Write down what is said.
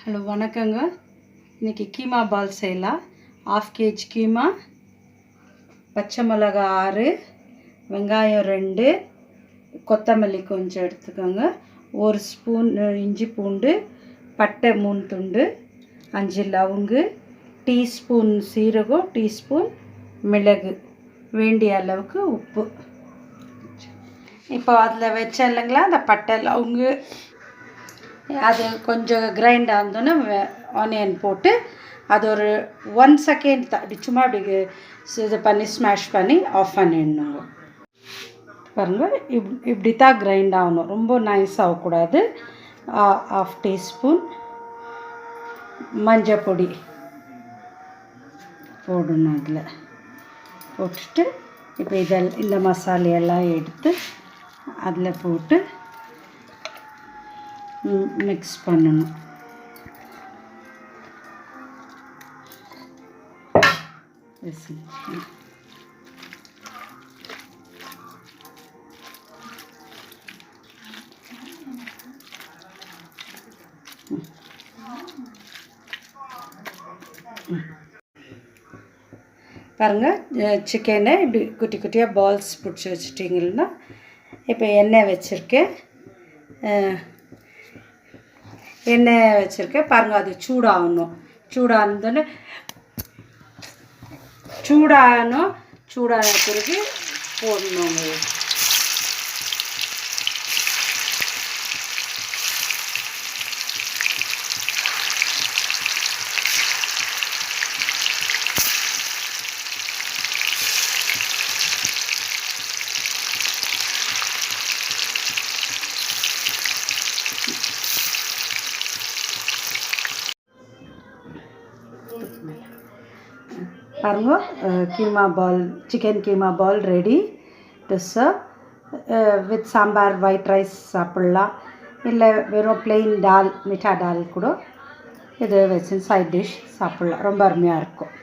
Hello வணக்கங்க. இன்றைக்கி கீமா பால் செய்யலாம். 1/2 kg கீமா, பச்சை மிளகா 6, வெங்காயம் 2, கொத்தமல்லி கொஞ்சம் எடுத்துக்கோங்க, 1 ஸ்பூன் இஞ்சி பூண்டு, பட்டை 3 துண்டு, 5 லவங்கு, டீஸ்பூன் சீரகம், டீஸ்பூன் மிளகு, வேண்டிய அளவுக்கு உப்பு. இப்போ அதில் வச்சேன் இல்லைங்களா, அந்த பட்டை லவங்கு அது கொஞ்சம் கிரைண்ட் ஆனதுன்னு ஆனியன் போட்டு அது ஒரு 1 செகண்ட் அப்படி சும்மா அப்படி இது பண்ணி ஸ்மாஷ் பண்ணி ஆஃப் பண்ணிடணுங்க. பாருங்கள், இப்படி தான் கிரைண்ட் ஆகணும், ரொம்ப நைஸ் ஆகக்கூடாது. 1/2 டீஸ்பூன் மஞ்சள் பொடி போடணும். அதில் போட்டுட்டு இப்போ இந்த மசாலையெல்லாம் எடுத்து அதில் போட்டு மிக்ஸ் பண்ணணும். பாருங்கள், சிக்கனை இப்படி குட்டி குட்டியாக பால்ஸ் பிடிச்சி வச்சுட்டிங்கன்னா, இப்போ எண்ணெய் வச்சுருக்கேன் பாருங்கள், அது சூடாகணும். சூடான பிறகு போடணுங்க. பாருங்க, chicken keema ball ready to serve. With sambar, white rice சாப்பிட்லாம், இல்லை வெறும் பிளெயின் டால், மிட்டா டால் கூட இது வச்சு சைட் டிஷ் சாப்பிட்லாம். ரொம்ப அருமையாக இருக்கும்.